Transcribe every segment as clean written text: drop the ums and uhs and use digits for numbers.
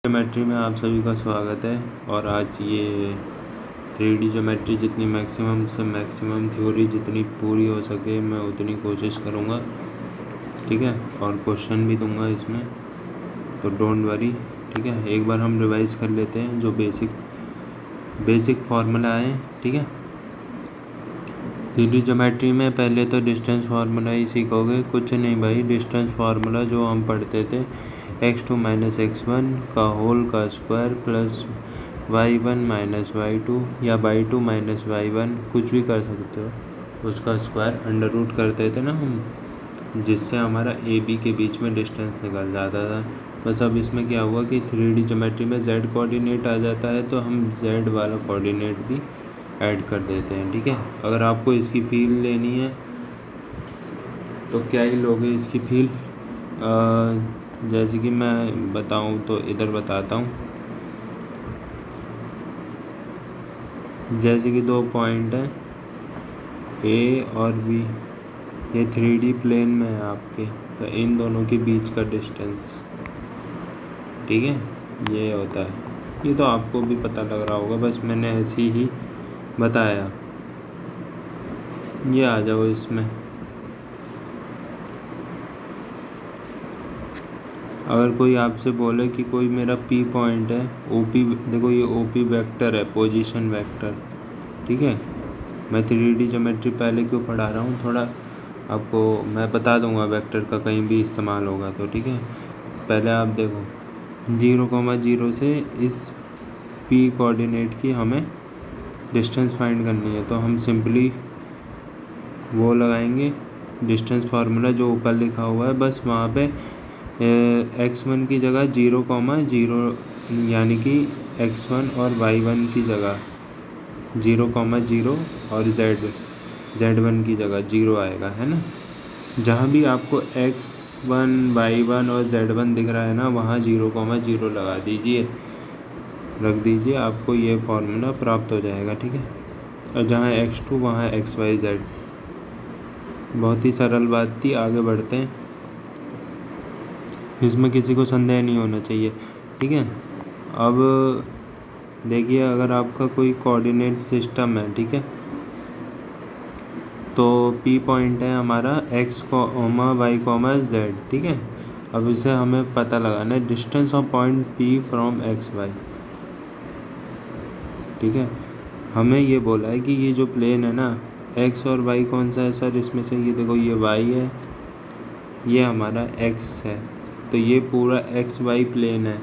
Geometry में आप सभी का स्वागत है। और आज ये 3D ज्योमेट्री जितनी मैक्सिमम से मैक्सिमम थ्योरी जितनी पूरी हो सके मैं उतनी कोशिश करूँगा, ठीक है। और क्वेश्चन भी दूंगा इसमें, तो डोंट वरी, ठीक है। एक बार हम रिवाइज कर लेते हैं जो बेसिक फार्मूला है, ठीक है। 3D ज्योमेट्री में पहले तो डिस्टेंस फार्मूला ही सीखोगे, कुछ नहीं भाई। डिस्टेंस फार्मूला जो हम पढ़ते थे x2 - x1 का होल का स्क्वायर प्लस y1 - y2 या y2 - y1 कुछ भी कर सकते हो, उसका स्क्वायर अंडर रूट करते थे ना हम, जिससे हमारा ए बी के बीच में डिस्टेंस निकल जाता था। बस अब इसमें क्या हुआ कि 3D ज्योमेट्री में z कोऑर्डिनेट आ जाता है, तो हम z वाला कोऑर्डिनेट भी ऐड कर देते हैं, ठीक है। अगर आपको इसकी फील लेनी है तो क्या ही लोगे इसकी फील, जैसे कि मैं बताऊं तो इधर बताता हूं। जैसे कि दो पॉइंट हैं ए और बी, ये 3D प्लेन में है आपके, तो इन दोनों के बीच का डिस्टेंस, ठीक है, ये होता है। ये तो आपको भी पता लग रहा होगा, बस मैंने ऐसे ही बताया। ये आ जाओ इसमें। अगर कोई आपसे बोले कि कोई मेरा पी पॉइंट है, ओपी, देखो ये ओपी वेक्टर है, पोजीशन वेक्टर, ठीक है। मैं 3D ज्योमेट्री पहले क्यों पढ़ा रहा हूँ, थोड़ा आपको मैं बता दूंगा वेक्टर का कहीं भी इस्तेमाल होगा तो, ठीक है। पहले आप देखो 0,0 से इस पी कोऑर्डिनेट की हमें डिस्टेंस फाइंड करनी है, तो हम सिंपली वो लगाएंगे डिस्टेंस फार्मूला जो ऊपर लिखा हुआ है। बस वहाँ पे x1 की जगह 0,0 यानी कि x1 और y1 की जगह 0,0 और z1 की जगह 0 आएगा, है ना। जहाँ भी आपको x1 y1 और z1 दिख रहा है ना, वहाँ 0,0 लगा दीजिए, रख दीजिए, आपको ये फार्मूला प्राप्त हो जाएगा, ठीक है। और जहाँ x2 वहाँ x y z। बहुत ही सरल बात थी, आगे बढ़ते हैं। इसमें किसी को संदेह नहीं होना चाहिए, ठीक है। अब देखिए, अगर आपका कोई कोऑर्डिनेट सिस्टम है, ठीक है, तो P पॉइंट है हमारा x, y, z, ठीक है। अब इसे हमें पता लगाना है distance of point P from x y, ठीक है। हमें ये बोला है कि ये जो प्लेन है ना, x और y कौन सा है सर इसमें से, ये देखो ये y है, ये हमारा x है, तो ये पूरा एक्स वाई प्लेन है।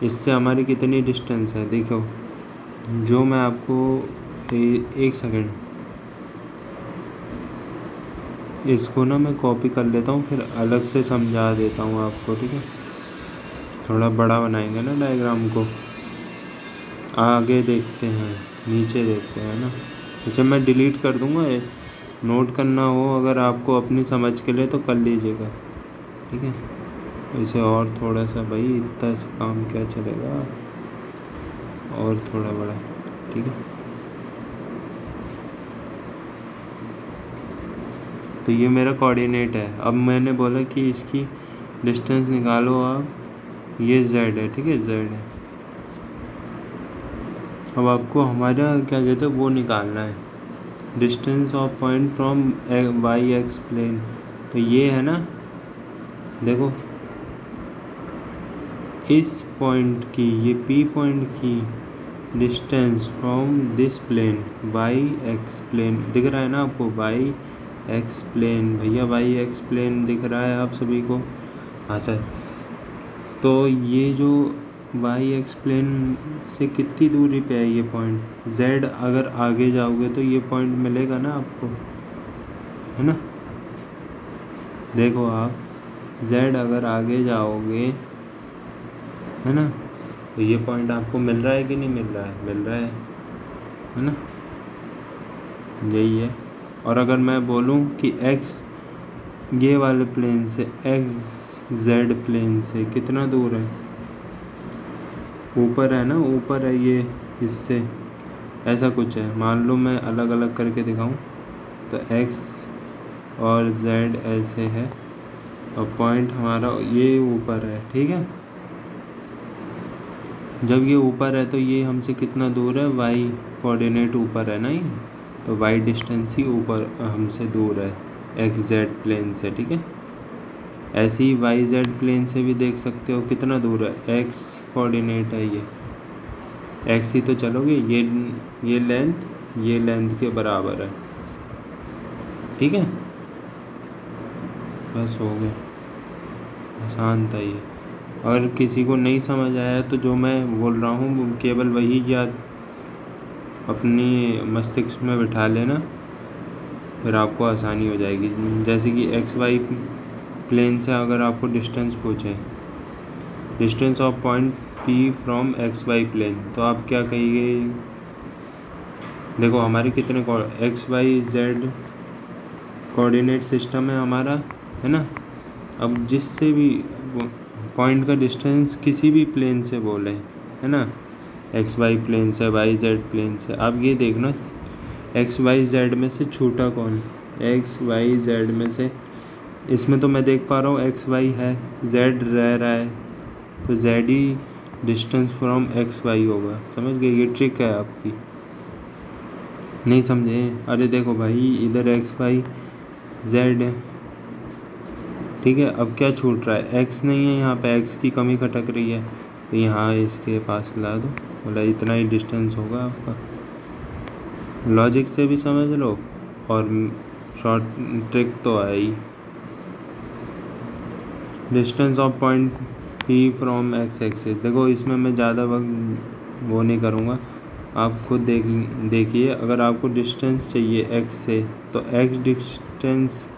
इससे हमारी कितनी डिस्टेंस है, देखो, जो मैं आपको एक सेकंड इसको ना मैं कॉपी कर लेता हूँ, फिर अलग से समझा देता हूँ आपको, ठीक है। थोड़ा बड़ा बनाएंगे ना डायग्राम को। आगे देखते हैं, नीचे देखते हैं ना। इसे मैं डिलीट कर दूँगा, नोट करना हो अगर आपको अपनी समझ के लिए तो कर लीजिएगा, ठीक है। इसे और थोड़ा सा, भाई इतना सा काम क्या चलेगा, और थोड़ा बड़ा, ठीक है। तो ये मेरा कोऑर्डिनेट है। अब मैंने बोला कि इसकी डिस्टेंस निकालो आप, ये z है, ठीक है, z है। अब आपको हमारा क्या कहते हैं वो निकालना है, distance of point from Y X plane. तो ये है ना, देखो इस पॉइंट की, ये P पॉइंट की distance from this plane Y X plane, दिख रहा है ना आपको, वाई एक्स प्लेन, भैया वाई एक्स प्लेन दिख रहा है आप सभी को, हाँ सर। तो ये जो वाई एक्स प्लेन से कितनी दूरी पे है ये पॉइंट, z अगर आगे जाओगे तो ये पॉइंट मिलेगा ना आपको, है ना। देखो आप z अगर आगे जाओगे, है ना, तो ये पॉइंट आपको मिल रहा है कि नहीं मिल रहा है, मिल रहा है ना, यही है। और अगर मैं बोलूँ कि x ये वाले प्लेन से, x z प्लेन से कितना दूर है, ऊपर है ना, ऊपर है ये, इससे ऐसा कुछ है। मान लो मैं अलग अलग करके दिखाऊं, तो x और z ऐसे है, और पॉइंट हमारा ये ऊपर है, ठीक है। जब ये ऊपर है तो ये हमसे कितना दूर है, वाई कोऑर्डिनेट ऊपर है ना ये, तो वाई डिस्टेंस ही ऊपर हमसे दूर है एक्स जेड प्लेन से, ठीक है। ऐसे ही वाई जेड प्लेन से भी देख सकते हो कितना दूर है, एक्स कोऑर्डिनेट है ये, एक्स ही तो चलोगे, ये लेंथ के बराबर है, ठीक है। बस हो गया, आसान था ये। अगर किसी को नहीं समझ आया तो जो मैं बोल रहा हूँ वो केवल वही याद अपनी मस्तिष्क में बिठा लेना, फिर आपको आसानी हो जाएगी। जैसे कि एक्स वाई प्लेन से अगर आपको डिस्टेंस पूछे, distance of point P from X Y plane, तो आप क्या कहिए, देखो हमारे कितने X Y Z coordinate system है हमारा, है ना। अब जिससे भी पॉइंट का डिस्टेंस किसी भी प्लेन से बोले, है ना, एक्स वाई प्लेन से, वाई जेड प्लेन से, आप ये देखना एक्स वाई जेड में से छोटा कौन, एक्स वाई जेड में से, इसमें तो मैं देख पा रहा हूँ एक्स वाई है, जेड रह रहा है, तो जेड ही डिस्टेंस फ्रॉम एक्स वाई होगा। समझ गए, ये ट्रिक है आपकी। नहीं समझे, अरे देखो भाई इधर एक्स वाई जेड है, ठीक है। अब क्या छूट रहा है, एक्स नहीं है यहाँ पे, एक्स की कमी खटक रही है, तो यहाँ इसके पास ला दो, बोला इतना ही डिस्टेंस होगा आपका। लॉजिक से भी समझ लो और शॉर्ट ट्रिक तो है ही। Distance of point P from X axis, देखो इसमें मैं ज़्यादा वक्त वो नहीं करूँगा, आप खुद देखिए। अगर आपको डिस्टेंस चाहिए एक्स से, तो एक्स डिस्टेंस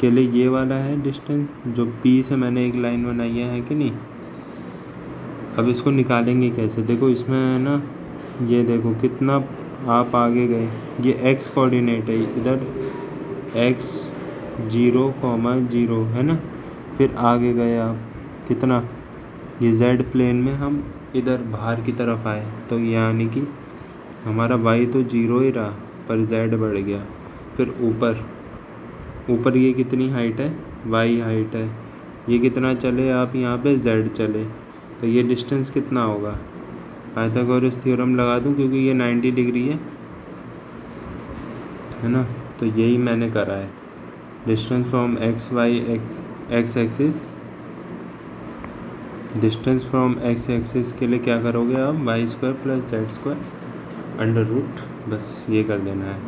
के लिए ये वाला है डिस्टेंस, जो पी से मैंने एक लाइन बनाई है कि नहीं। अब इसको निकालेंगे कैसे, देखो इसमें है ना, ये देखो कितना आप आगे गए, ये एक्स कोऑर्डिनेट है इधर, एक्स 0,0 है ना, फिर आगे गए आप कितना, ये जेड प्लेन में हम इधर बाहर की तरफ आए, तो यानी कि हमारा वाई तो 0 ही रहा, पर जेड बढ़ गया। फिर ऊपर ये कितनी हाइट है, वाई हाइट है, ये कितना चले आप यहाँ पे, जेड चले, तो ये डिस्टेंस कितना होगा, पाइथागोरस थ्योरम लगा दूँ क्योंकि ये 90 डिग्री है ना। तो यही मैंने करा है, distance from X Y X axis, distance from X axis के लिए क्या करोगे आप, Y square plus Z square under root, बस ये कर देना है,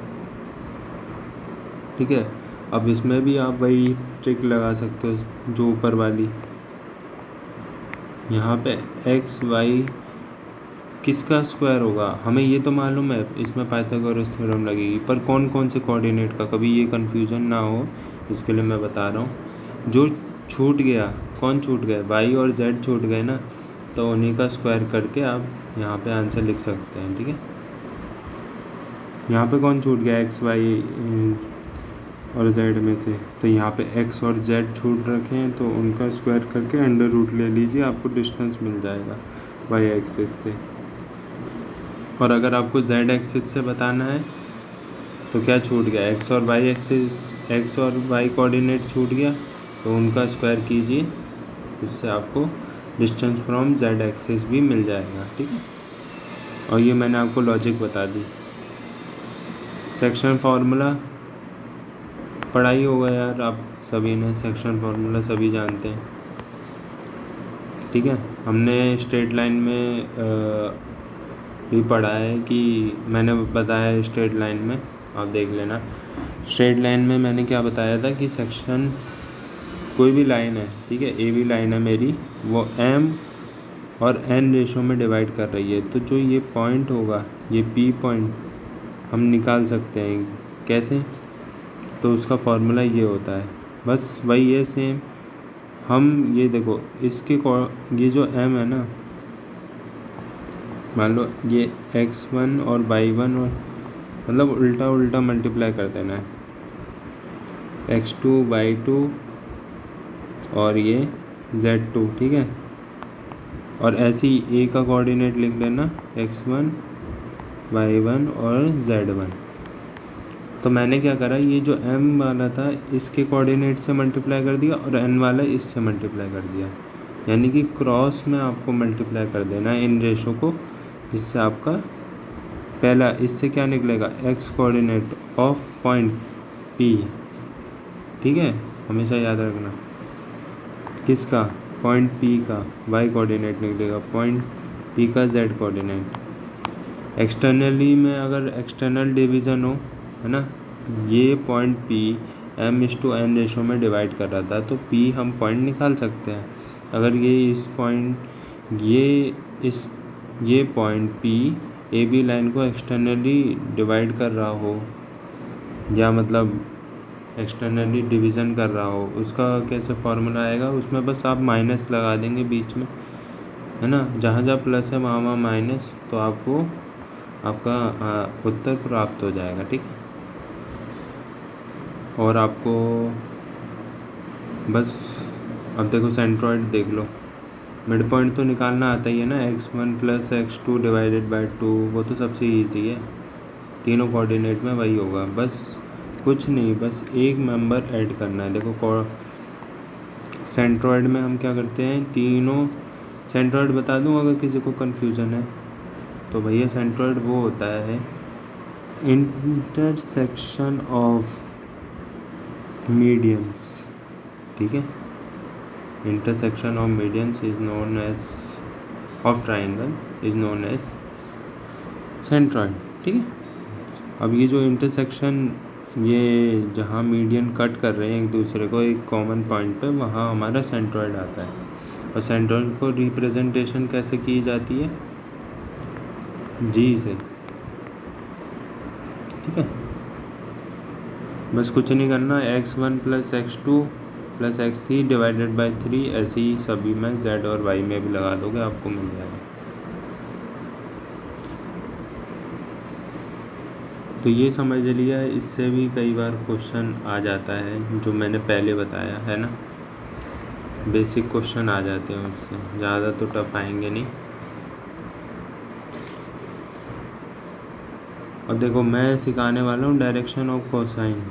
ठीक है। अब इसमें भी आप वही ट्रिक लगा सकते हो जो ऊपर वाली, यहाँ पे एक्स वाई किसका स्क्वायर होगा, हमें ये तो मालूम है, इसमें पाइथागोरस थ्योरम लगेगी, पर कौन कौन से कोऑर्डिनेट का, कभी ये कन्फ्यूजन ना हो इसके लिए मैं बता रहा हूँ। जो छूट गया, कौन छूट गया, वाई और जेड छूट गए ना, तो उन्हीं का स्क्वायर करके आप यहाँ पे आंसर लिख सकते हैं, ठीक है। यहाँ पे कौन छूट गया, एक्स वाई और जेड में से, तो यहाँ पे एक्स और जेड छूट रखे हैं, तो उनका स्क्वायर करके अंडर रूट ले लीजिए, आपको डिस्टेंस मिल जाएगा वाई एक्सिस से। और अगर आपको जेड एक्सिस से बताना है तो क्या छूट गया, एक्स और वाई एक्सिस, एक्स और वाई कोऑर्डिनेट छूट गया, तो उनका स्क्वायर कीजिए, उससे आपको डिस्टेंस फ्रॉम जेड एक्सिस भी मिल जाएगा, ठीक है। और ये मैंने आपको लॉजिक बता दी। सेक्शन फार्मूला पढ़ाई होगा यार, आप सभी ने सेक्शन फार्मूला सभी जानते हैं, ठीक है। हमने स्ट्रेट लाइन में भी पढ़ा है कि मैंने बताया है स्ट्रेट लाइन में, आप देख लेना। स्ट्रेट लाइन में मैंने क्या बताया था कि सेक्शन, कोई भी लाइन है, ठीक है, ए बी लाइन है मेरी, वो एम और एन रेशो में डिवाइड कर रही है, तो जो ये पॉइंट होगा, ये पी पॉइंट हम निकाल सकते हैं, कैसे, तो उसका फॉर्मूला ये होता है, बस वही है सेम। हम ये देखो इसके ये जो m है ना, मान लो ये x1 और y1, और मतलब उल्टा उल्टा मल्टीप्लाई कर देना है, x2 y2 और ये z2, ठीक है। और ऐसे ही a का कोऑर्डिनेट लिख लेना, x1 y1 और z1। तो मैंने क्या करा, ये जो m वाला था इसके कोऑर्डिनेट से मल्टीप्लाई कर दिया, और n वाला इससे मल्टीप्लाई कर दिया, यानी कि क्रॉस में आपको मल्टीप्लाई कर देना है इन रेशो को, जिससे आपका पहला इससे क्या निकलेगा, x coordinate of point P, ठीक है, हमेशा याद रखना। किसका, पॉइंट पी का वाई कोऑर्डिनेट निकलेगा, पॉइंट पी का जेड कोऑर्डिनेट। एक्सटर्नली में अगर एक्सटर्नल डिवीज़न हो, है ना, ये पॉइंट पी m/n रेशो में डिवाइड कर रहा था, तो p हम पॉइंट निकाल सकते हैं। अगर ये point p A B line को एक्सटर्नली डिवाइड कर रहा हो, या मतलब एक्सटर्नली डिवीज़न कर रहा हो, उसका कैसे फॉर्मूला आएगा, उसमें बस आप माइनस लगा देंगे बीच में, है ना, जहाँ जहाँ प्लस है वहाँ वहाँ माइनस, तो आपको आपका उत्तर प्राप्त हो जाएगा, ठीक है। और आपको बस अब देखो सेंट्रॉइड देख लो, मिड पॉइंट तो निकालना आता ही है ना, x1 + x2 डिवाइडेड बाय 2, वो तो सबसे ईजी है, तीनों कोऑर्डिनेट में वही होगा, बस कुछ नहीं, बस एक मेंबर ऐड करना है। देखो सेंट्रॉइड में हम क्या करते हैं, तीनों सेंट्रॉइड बता दूं अगर किसी को कन्फ्यूज़न है तो भैया, सेंट्रॉइड वो होता है इंटरसेक्शन ऑफ मीडियंस, ठीक है, intersection of medians is known as of triangle is known as centroid, ठीक है। अब ये जो इंटरसेक्शन, ये जहाँ मीडियन कट कर रहे हैं एक दूसरे को एक कॉमन पॉइंट पे, वहाँ हमारा सेंट्रॉइड आता है। और सेंट्रॉइड को रिप्रेजेंटेशन कैसे की जाती है, जी से, ठीक है। बस कुछ नहीं करना, x1 + x2 + x3 divided by 3, ऐसे ही सभी में z और y में भी लगा दोगे, आपको मिल जाएगा। तो ये समझ लिया, इससे भी कई बार क्वेश्चन आ जाता है, जो मैंने पहले बताया है ना, बेसिक क्वेश्चन आ जाते हैं उससे, ज़्यादा तो टफ आएंगे नहीं। और देखो मैं सिखाने वाला हूँ direction of cosine,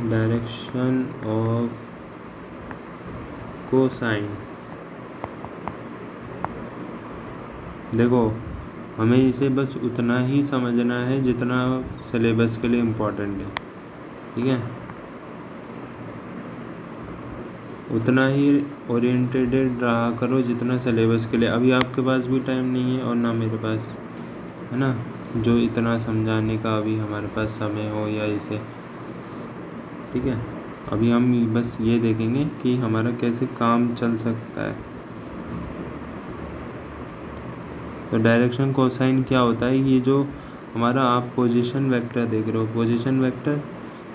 direction of cosine. देखो हमें इसे बस उतना ही समझना है जितना सिलेबस के लिए इम्पोर्टेंट है, ठीक है, उतना ही ओरिएंटेड रहा करो जितना सिलेबस के लिए। अभी आपके पास भी टाइम नहीं है और ना मेरे पास, है ना, जो इतना समझाने का अभी हमारे पास समय हो या इसे, ठीक है। अभी हम बस ये देखेंगे कि हमारा कैसे काम चल सकता है। तो डायरेक्शन कोसाइन क्या होता है, ये जो हमारा आप पोजीशन वेक्टर देख रहे हो, पोजीशन वेक्टर,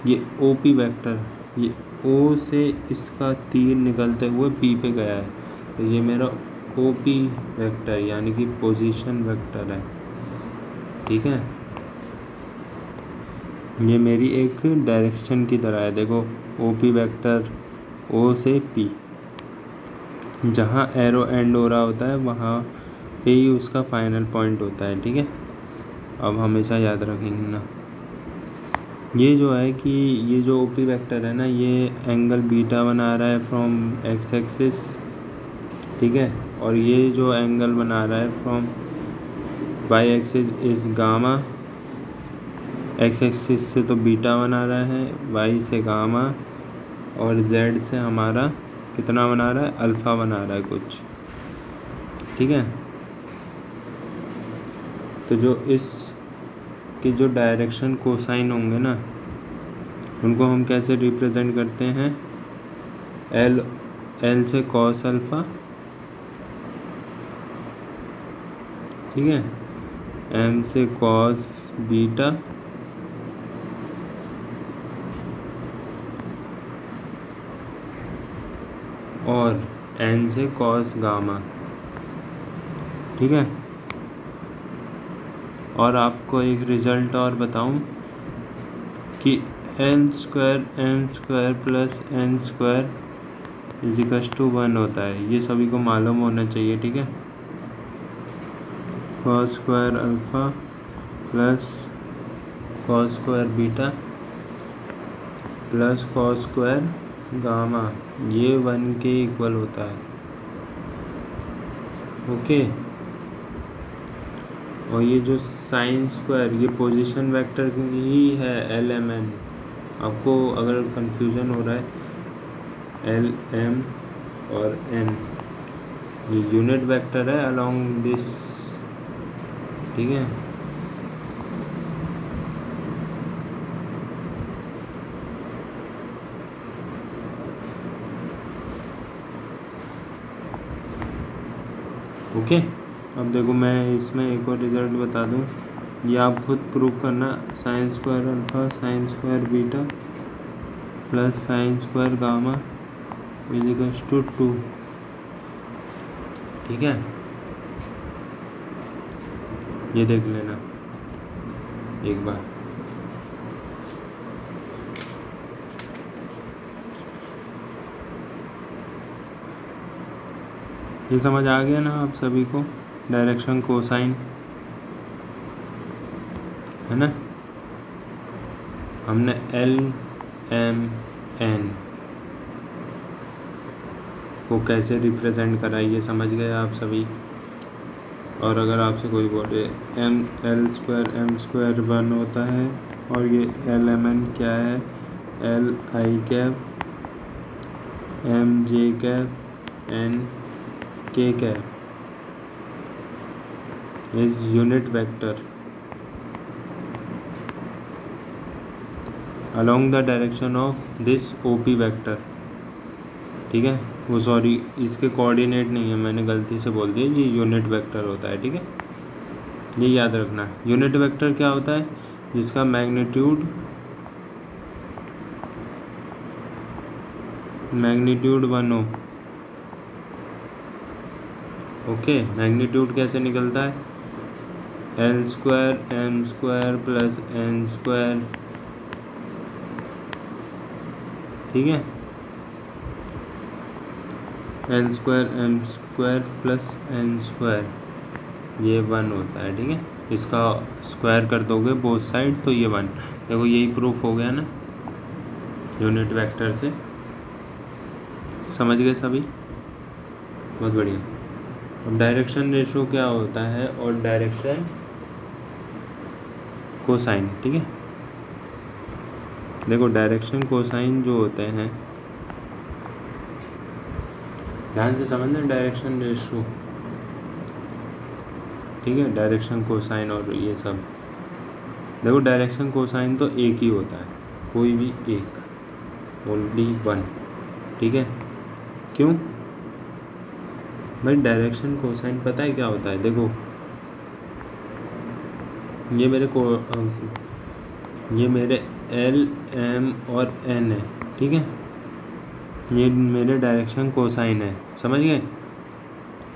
ये ओपी वेक्टर, ये ओ से इसका तीर निकलते हुए पी पे गया है, तो ये मेरा ओपी वेक्टर यानी कि पोजीशन वेक्टर है, ठीक है। ये मेरी एक डायरेक्शन की तरह है। देखो ओपी वेक्टर ओ से पी, जहाँ एरो एंड हो रहा होता है वहाँ पे ही उसका फाइनल पॉइंट होता है, ठीक है। अब हमेशा याद रखेंगे ना, ये जो है कि ये जो ओपी वेक्टर है ना, ये एंगल बीटा बना रहा है फ्रॉम एक्स एक्सिस, ठीक है, और ये जो एंगल बना रहा है from Y axis is gamma, X axis से तो बीटा बना रहा है, वाई से गामा, और जेड से हमारा कितना बना रहा है, अल्फ़ा बना रहा है कुछ, ठीक है। तो जो इस कि जो डायरेक्शन कोसाइन होंगे ना, उनको हम कैसे रिप्रेजेंट करते हैं, एल से कॉस अल्फ़ा, ठीक है, एम से कॉस बीटा, और एन से कॉस गामा, ठीक है। और आपको एक रिज़ल्ट और बताऊं कि n² m² + n² = 1 होता है, ये सभी को मालूम होना चाहिए, ठीक है। cos² alpha plus cos² beta plus cos² gamma ये 1 के इक्वल होता है। ओके, और ये जो साइन स्क्वायर ये पोजीशन वेक्टर ही है LMN। आपको अगर कंफ्यूजन हो रहा है LM और N ये यूनिट वेक्टर है अलोंग दिस, ठीक है। ओके, अब देखो मैं इसमें एक और रिजल्ट बता दूं, ये आप खुद प्रूव करना। Sine square alpha sine square beta plus sine square gamma is equals to 2, ठीक है। ये देख लेना एक बार। ये समझ आ गया ना आप सभी को, डायरेक्शन कोसाइन, है ना। हमने LMN को कैसे रिप्रेजेंट करा ये समझ गए आप सभी। और अगर आपसे कोई बोले L² M² 1 होता है और ये LMN क्या है, LI MJ NK is unit vector along the direction of this OP vector, ठीक है। वो सॉरी इसके कोऑर्डिनेट नहीं है, मैंने गलती से बोल दिया, ये यूनिट वेक्टर होता है, ठीक है। ये याद रखना, यूनिट वेक्टर क्या होता है, जिसका मैग्नीट्यूड 1 हो। ओके, मैग्नीट्यूड कैसे निकलता है, L² M² प्लस N², ठीक है। L² M² प्लस N² ये 1 होता है, ठीक है। इसका स्क्वायर कर दोगे बोथ साइड तो ये 1। देखो यही प्रूफ हो गया ना यूनिट वेक्टर से, समझ गए सभी, बहुत बढ़िया। अब डायरेक्शन रेशो क्या होता है और डायरेक्शन कोसाइन, ठीक है। देखो डायरेक्शन कोसाइन जो होते हैं, ध्यान से समझना, डायरेक्शन रेशो, ठीक है, डायरेक्शन कोसाइन और ये सब। देखो डायरेक्शन कोसाइन तो एक ही होता है, कोई भी एक, ओनली 1, ठीक है। क्यों भाई, डायरेक्शन कोसाइन पता है क्या होता है, देखो ये मेरे L M और N है, ठीक है। ये मेरे डायरेक्शन कोसाइन है, समझ गए।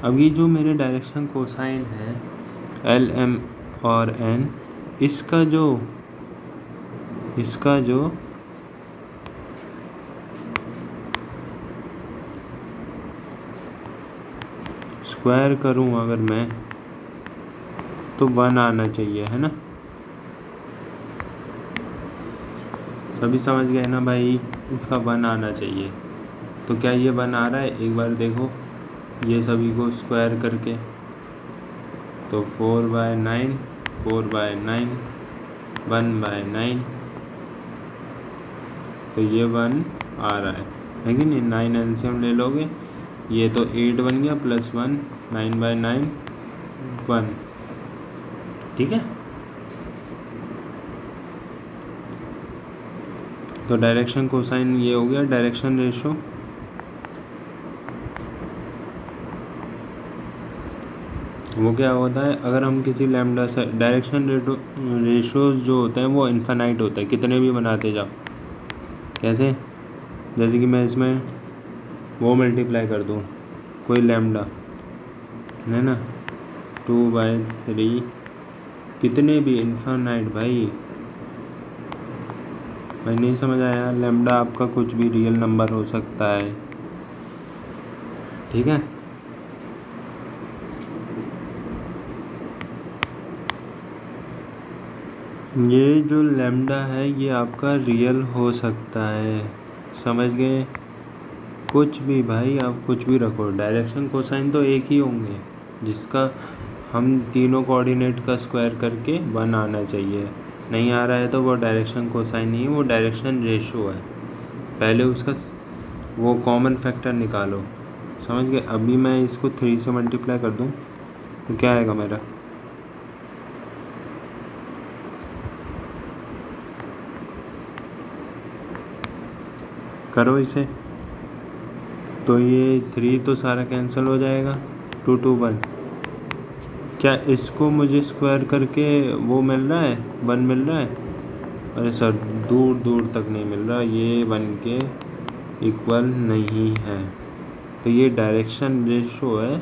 अब ये जो मेरे डायरेक्शन कोसाइन है L M और N, इसका जो स्क्वायर करूं अगर मैं, तो 1 आना चाहिए, है ना। सभी समझ गए ना भाई, इसका 1 आना चाहिए। तो क्या ये 1 आ रहा है, एक बार देखो ये सभी को स्क्वायर करके, तो 4/9 4/9 1/9, तो ये 1 आ रहा है कि नहीं। 9 एलसीएम ले लोगे, ये तो 8 बन गया प्लस 1, 9/9 1, ठीक है। तो डायरेक्शन कोसाइन ये हो गया। डायरेक्शन रेशो वो क्या होता है, अगर हम किसी लैम्डा से, डायरेक्शन रेशोज जो होते हैं वो इन्फिनाइट होता है, कितने भी बनाते जाओ। कैसे, जैसे कि मैं इसमें वो मल्टीप्लाई कर दूँ कोई लैम्डा, है ना, 2/3, कितने भी इन्फिनाइट। भाई नहीं समझ आया, लैम्डा आपका कुछ भी रियल नंबर हो सकता है, ठीक है। ये जो लैम्डा है ये आपका रियल हो सकता है, समझ गए। कुछ भी भाई, आप कुछ भी रखो, डायरेक्शन कोसाइन तो एक ही होंगे, जिसका हम तीनों कोऑर्डिनेट का स्क्वायर करके 1 आना चाहिए। नहीं आ रहा है तो वो डायरेक्शन कोसाइन नहीं है, वो डायरेक्शन रेशो है। पहले उसका वो कॉमन फैक्टर निकालो, समझ गए। अभी मैं इसको 3 से मल्टीप्लाई कर दूं तो क्या आएगा मेरा, करो इसे, तो ये 3 तो सारा कैंसिल हो जाएगा, 2 2 1। क्या इसको मुझे स्क्वायर करके वो मिल रहा है, 1 मिल रहा है? अरे सर, दूर दूर तक नहीं मिल रहा, ये 1 के इक्वल नहीं है। तो ये डायरेक्शन रेशो है,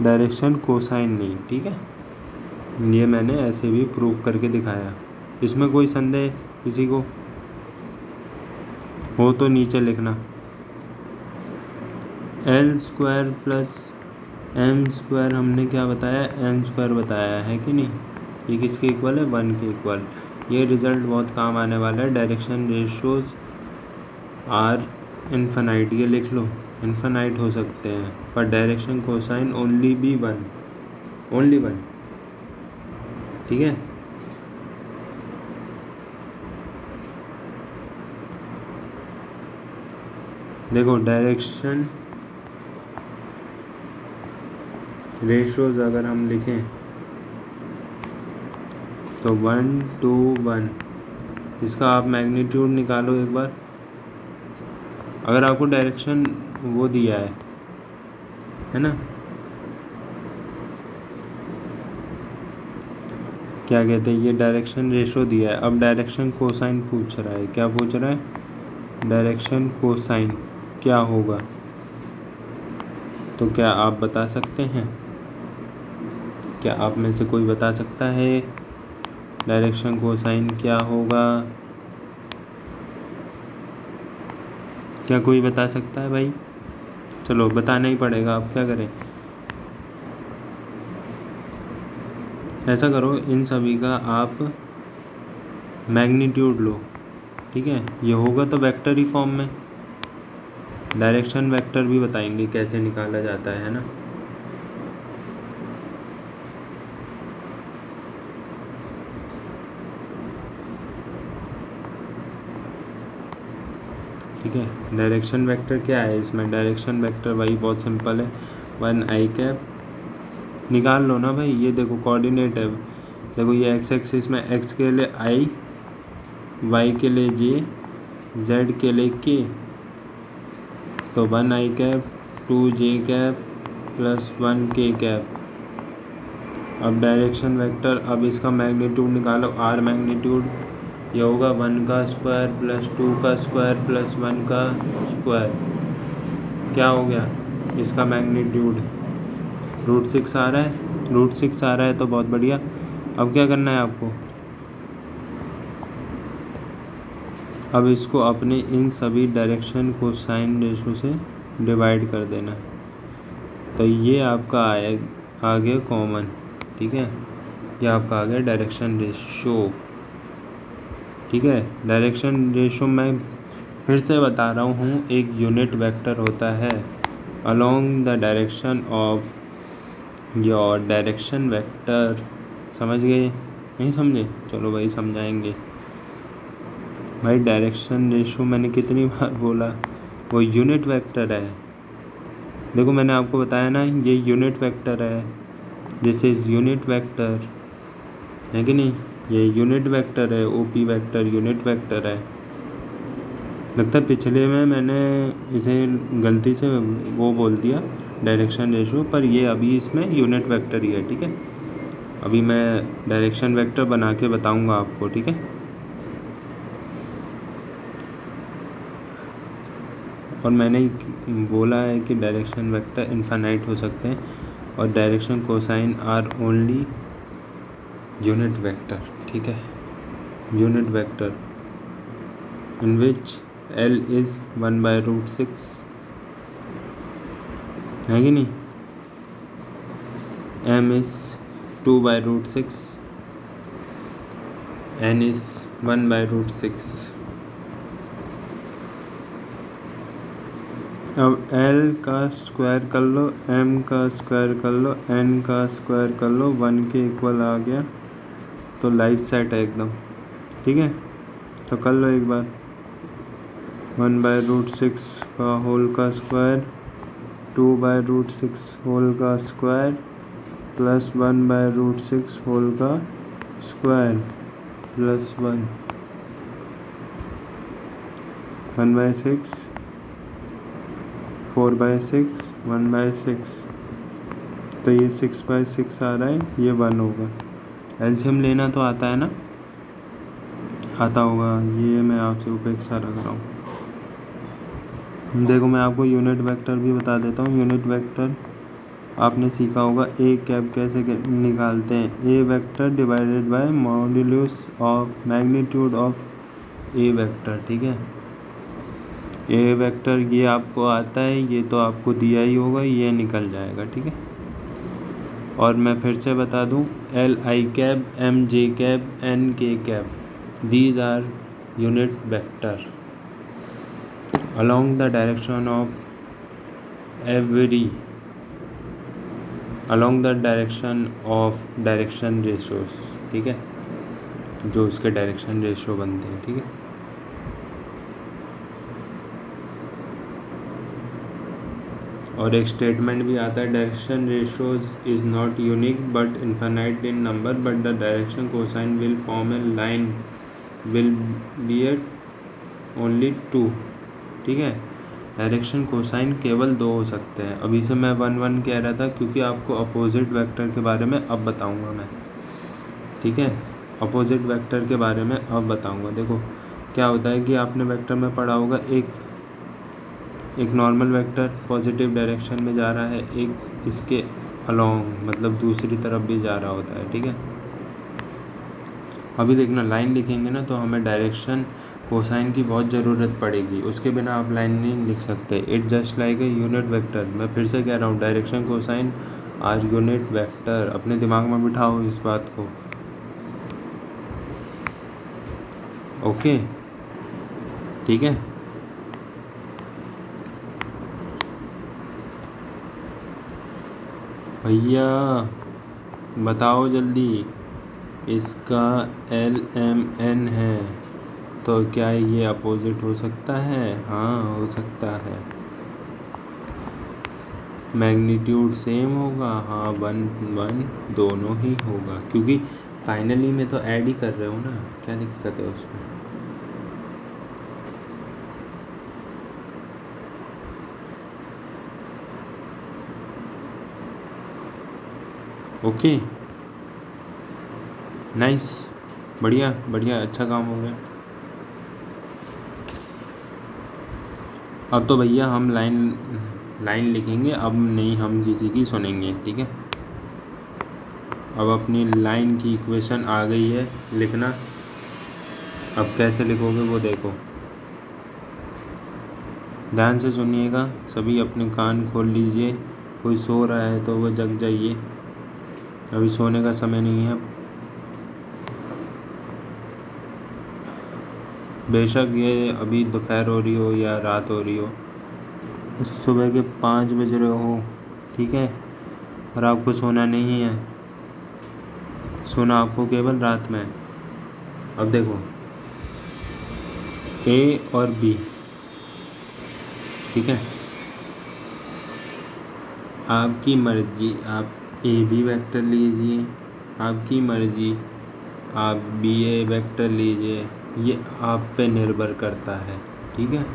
डायरेक्शन कोसाइन नहीं, ठीक है। ये मैंने ऐसे भी प्रूफ करके दिखाया। इसमें कोई संदेह किसी को हो तो नीचे लिखना। L square plus M square हमने क्या बताया, एन स्क्वायर बताया है कि नहीं। ये किसके इक्वल है, 1 के इक्वल। ये रिजल्ट बहुत काम आने वाला है। डायरेक्शन रेशोज आर इन्फिनाइट, ये लिख लो, इन्फिनाइट हो सकते हैं, पर direction cosine only be 1, only 1, ठीक है। देखो डायरेक्शन रेशोज अगर हम लिखें तो 1 2 1, इसका आप मैग्नीट्यूड निकालो एक बार। अगर आपको डायरेक्शन वो दिया है ना, क्या कहते हैं, ये डायरेक्शन रेशो दिया है। अब डायरेक्शन कोसाइन पूछ रहा है, क्या पूछ रहा है, डायरेक्शन कोसाइन क्या होगा। तो क्या आप बता सकते हैं, क्या आप में से कोई बता सकता है डायरेक्शन कोसाइन क्या होगा? क्या कोई बता सकता है भाई? चलो बताना ही पड़ेगा, आप क्या करें। ऐसा करो, इन सभी का आप मैग्नीट्यूड लो, ठीक है। ये होगा तो वेक्टर ही फॉर्म में, डायरेक्शन वेक्टर भी बताएंगे कैसे निकाला जाता है ना। ठीक है, डायरेक्शन वेक्टर क्या है इसमें, डायरेक्शन वेक्टर भाई बहुत सिंपल है, 1 आई कैप निकाल लो ना भाई। ये देखो कोऑर्डिनेट है, देखो ये एक्स एक्सिस में एक्स के लिए आई, वाई के लिए जे, जेड के लिए के, तो 1 आई कैप 2 जे कैप प्लस 1 के कैप। अब डायरेक्शन वेक्टर, अब इसका मैग्नीट्यूड निकालो, आर मैग्नीट्यूड, ये होगा 1 का स्क्वायर प्लस 2 का स्क्वायर प्लस 1 का स्क्वायर। क्या हो गया इसका मैग्नीट्यूड, √6 आ रहा है, √6 आ रहा है तो बहुत बढ़िया। अब क्या करना है आपको, अब इसको अपने इन सभी डायरेक्शन को साइन रेशो से डिवाइड कर देना, तो ये आपका आ गया कॉमन, ठीक है। ये आपका आ गया डायरेक्शन रेशो, ठीक है। डायरेक्शन रेशो मैं फिर से बता रहा हूँ, एक यूनिट वेक्टर होता है along the direction of your direction vector. समझ गए, नहीं समझे? चलो भाई समझाएंगे भाई। डायरेक्शन रेशो मैंने कितनी बार बोला, वो यूनिट वेक्टर है। देखो मैंने आपको बताया ना, ये यूनिट वेक्टर है, दिस इज़ यूनिट वेक्टर, है कि नहीं। ये यूनिट वेक्टर है, ओपी वेक्टर यूनिट वेक्टर है। लगता है पिछले में मैंने इसे गलती से वो बोल दिया डायरेक्शन रेशो, पर ये अभी इसमें यूनिट वेक्टर ही है, ठीक है। अभी मैं डायरेक्शन वेक्टर बना के बताऊंगा आपको, ठीक है। और मैंने बोला है कि डायरेक्शन वेक्टर इनफाइनाइट हो सकते हैं, और direction cosine are only unit vector, ठीक है। Unit vector in which L is 1/√6, है कि नहीं। M is 2/√6, N is 1/√6। अब L का स्क्वायर कर लो, M का स्क्वायर कर लो, N का स्क्वायर कर लो, 1 के इक्वल आ गया तो लाइफ सेट है एकदम। ठीक है, तो कर लो एक बार। 1/√6 का होल का स्क्वायर, 2/√6 होल का स्क्वायर प्लस 1/√6 होल का स्क्वायर प्लस 1/6, 4/6, 1/6, तो ये 6/6 आ रहा है, ये 1 होगा। एलसीएम लेना तो आता है ना, आता होगा, ये मैं आपसे उपेक्षा रख रहा हूँ। देखो मैं आपको यूनिट वेक्टर भी बता देता हूँ। यूनिट वेक्टर आपने सीखा होगा, ए कैप कैसे निकालते हैं। A vector divided by modulus of magnitude of A vector. ठीक है, ए वेक्टर ये आपको आता है, ये तो आपको दिया ही होगा, ये निकल जाएगा। ठीक है, और मैं फिर से बता दूं, L I cap, M J cap, N K cap, these are unit vector along the direction of direction ratios. ठीक है, जो उसके डायरेक्शन रेशियो बनते हैं। ठीक है, और एक स्टेटमेंट भी आता है, direction ratios is not unique but infinite in number, but the direction cosine will form a line will be at only 2। ठीक है, डायरेक्शन कोसाइन केवल 2 हो सकते हैं। अभी से मैं 1 कह रहा था क्योंकि आपको अपोजिट वेक्टर के बारे में अब बताऊंगा मैं। ठीक है, अपोजिट वेक्टर के बारे में अब बताऊंगा। देखो क्या होता है कि आपने वेक्टर में पढ़ा होगा, एक नॉर्मल वेक्टर पॉजिटिव डायरेक्शन में जा रहा है, एक इसके अलोंग मतलब दूसरी तरफ भी जा रहा होता है। ठीक है, अभी देखना लाइन लिखेंगे ना तो हमें डायरेक्शन कोसाइन की बहुत ज़रूरत पड़ेगी, उसके बिना आप लाइन नहीं लिख सकते। It just like a unit vector. मैं फिर से कह रहा हूँ, direction cosine are unit vector. अपने दिमाग में बिठाओ इस बात को। ओके, ठीक है, भैया बताओ जल्दी। इसका LMN है तो क्या ये अपोजिट हो सकता है? हाँ हो सकता है। मैग्नीट्यूड सेम होगा? हाँ 1 1 दोनों ही होगा, क्योंकि फाइनली में तो ऐड ही कर रहे हो ना, क्या दिक्कत है उसमें। ओके नाइस, बढ़िया बढ़िया, अच्छा काम हो गया। अब तो भैया हम लाइन लिखेंगे, अब नहीं हम किसी की सुनेंगे। ठीक है, अब अपनी लाइन की इक्वेशन आ गई है लिखना। अब कैसे लिखोगे वो देखो, ध्यान से सुनिएगा सभी, अपने कान खोल लीजिए। कोई सो रहा है तो वो जग जाइए, अभी सोने का समय नहीं है। बेशक ये अभी दोपहर हो रही हो या रात हो रही हो, सुबह के 5 बज रहे हो। ठीक है, और आपको सोना नहीं है, सोना आपको केवल रात में है। अब देखो A और B, ठीक है, आपकी मर्जी, आप A भी वेक्टर लीजिए, आपकी मर्जी आप BA वेक्टर लीजिए, ये आप पे निर्भर करता है। ठीक है,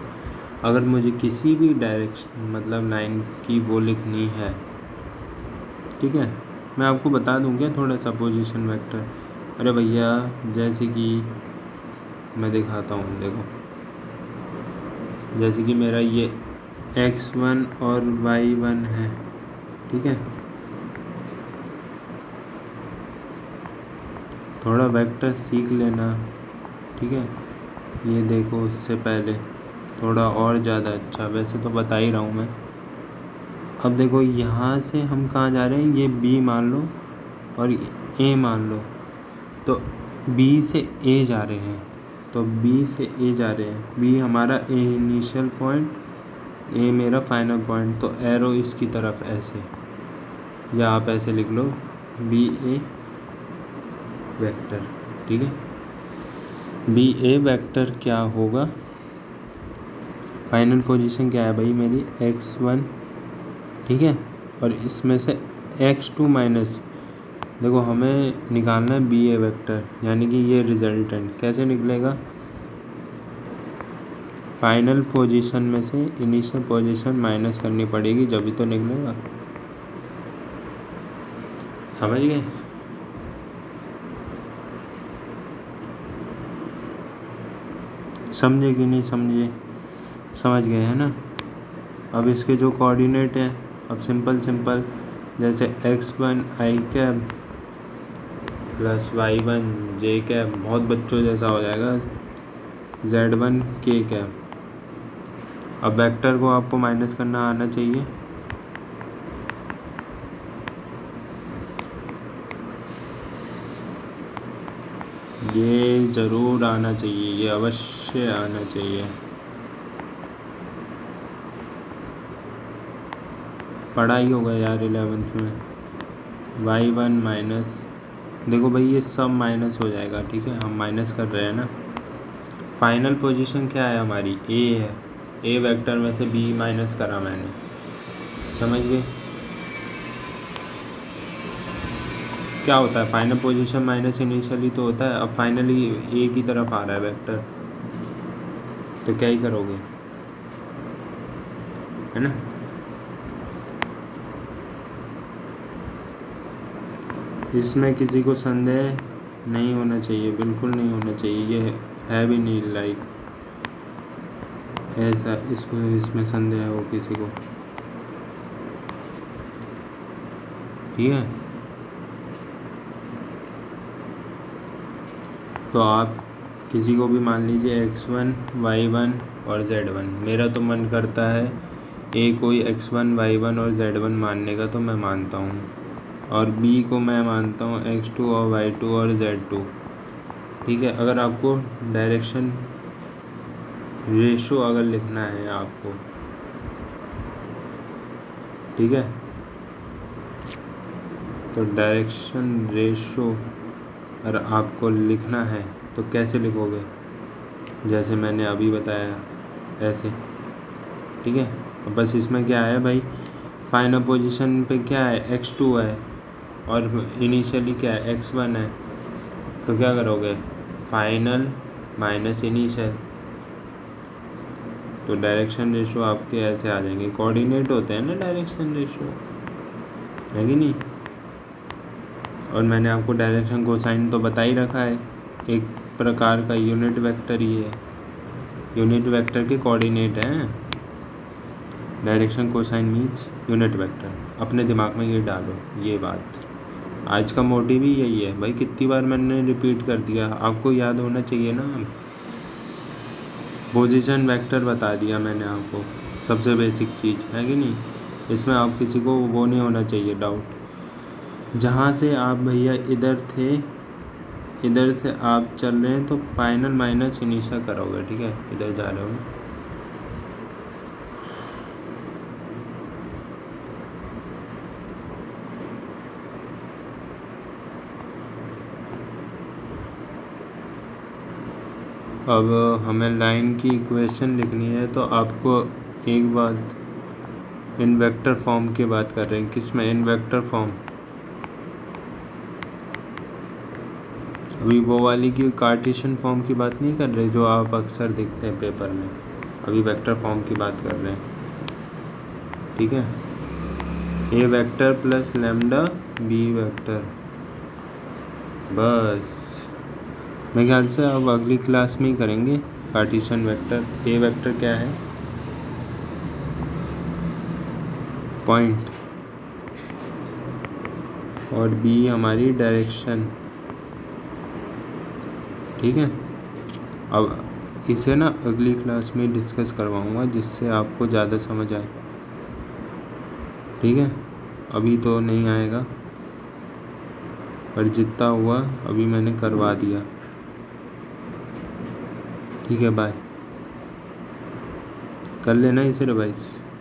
अगर मुझे किसी भी डायरेक्शन मतलब लाइन की वो लिखनी है, ठीक है, मैं आपको बता दूँ क्या थोड़ा सा पोजीशन वेक्टर। अरे भैया जैसे कि मैं दिखाता हूँ, देखो जैसे कि मेरा ये x1 और y1 है। ठीक है, थोड़ा वेक्टर सीख लेना। ठीक है, ये देखो उससे पहले थोड़ा और ज़्यादा अच्छा, वैसे तो बता ही रहा हूँ मैं। अब देखो यहाँ से हम कहाँ जा रहे हैं, ये B मान लो और A मान लो, तो B से A जा रहे हैं, तो B से A जा रहे हैं। B हमारा इनिशियल पॉइंट ए मेरा फाइनल पॉइंट, तो एरो इसकी तरफ ऐसे, या आप ऐसे लिख लो बी ए वेक्टर। ठीक है, बी ए वेक्टर क्या होगा, फाइनल पोजीशन क्या है भाई मेरी x1, ठीक है, और इसमें से x2 माइनस, देखो हमें निकालना है बी ए वेक्टर, यानी कि ये रिजल्टेंट कैसे निकलेगा, फाइनल पोजीशन में से इनिशियल पोजीशन माइनस करनी पड़ेगी, जब तो निकलेगा। समझ गए? समझे कि नहीं समझे? समझ गए है ना। अब इसके जो कोऑर्डिनेट है, अब सिंपल जैसे x1 i cab plus y1 j cab, बहुत बच्चों जैसा हो जाएगा, z1 k कैब। अब वेक्टर को आपको माइनस करना आना चाहिए, ये ज़रूर आना चाहिए, ये अवश्य आना चाहिए। पढ़ाई होगा यार 11th में। y1 माइनस, देखो भाई ये सब माइनस हो जाएगा, ठीक है, हम माइनस कर रहे हैं ना। फाइनल पोजीशन क्या है हमारी, a है, a वेक्टर में से b माइनस करा मैंने, समझ गए? क्या होता है फाइनल पोजीशन माइनस इनिशियली तो होता है, अब फाइनली ए की तरफ आ रहा है वेक्टर, तो क्या ही करोगे, है ना। इसमें किसी को संदेह नहीं होना चाहिए, बिल्कुल नहीं होना चाहिए, ये है भी नहीं लाइक ऐसा इसको इसमें संदेह हो किसी को, ठीक है। तो आप किसी को भी मान लीजिए x1 y1 और z1, मेरा तो मन करता है a कोई x1 y1 और z1 मानने का, तो मैं मानता हूँ, और b को मैं मानता हूँ x2 और y2 और z2, ठीक है। अगर आपको डायरेक्शन रेशो अगर लिखना है आपको, ठीक है, तो डायरेक्शन रेशो अगर आपको लिखना है तो कैसे लिखोगे, जैसे मैंने अभी बताया ऐसे, ठीक है। अब बस इसमें क्या है भाई, फाइनल पोजीशन पे क्या है x2 है और इनिशियली क्या है x1 है, तो क्या करोगे फाइनल माइनस इनिशियल, तो डायरेक्शन रेशो आपके ऐसे आ जाएंगे, कोऑर्डिनेट होते हैं ना डायरेक्शन रेशो, है कि नहीं। और मैंने आपको डायरेक्शन कोसाइन तो बता ही रखा है, एक प्रकार का यूनिट वेक्टर ही है, यूनिट वेक्टर के कोऑर्डिनेट हैं, direction cosine means unit vector, अपने दिमाग में ये डालो ये बात। आज का मोटिव ही यही है भाई, कितनी बार मैंने रिपीट कर दिया, आपको याद होना चाहिए ना। पोजीशन वेक्टर बता दिया मैंने आपको, सबसे बेसिक चीज़ है कि नहीं, इसमें आप किसी को वो नहीं होना चाहिए डाउट। जहाँ से आप भैया इधर थे, इधर से आप चल रहे हैं, तो फाइनल माइनस इनिशियल करोगे, ठीक है, इधर जा रहे हो ना। अब हमें लाइन की इक्वेशन लिखनी है, तो आपको एक बात, इन वेक्टर फॉर्म की बात कर रहे हैं, किस में, इन वेक्टर फॉर्म, अभी वो वाली की कार्टेशियन फॉर्म की बात नहीं कर रहे जो आप अक्सर देखते हैं पेपर में, अभी वेक्टर फॉर्म की बात कर रहे हैं, ठीक है। A vector plus lambda B vector, बस मेरे ख्याल से अब अगली क्लास में ही करेंगे कार्टेशियन वेक्टर। ए वेक्टर क्या है, पॉइंट, और बी हमारी डायरेक्शन, ठीक है। अब इसे ना अगली क्लास में डिस्कस करवाऊँगा, जिससे आपको ज़्यादा समझ आए, ठीक है। अभी तो नहीं आएगा, पर जितना हुआ अभी मैंने करवा दिया, ठीक है, बाय। कर लेना इसे रिवाइज।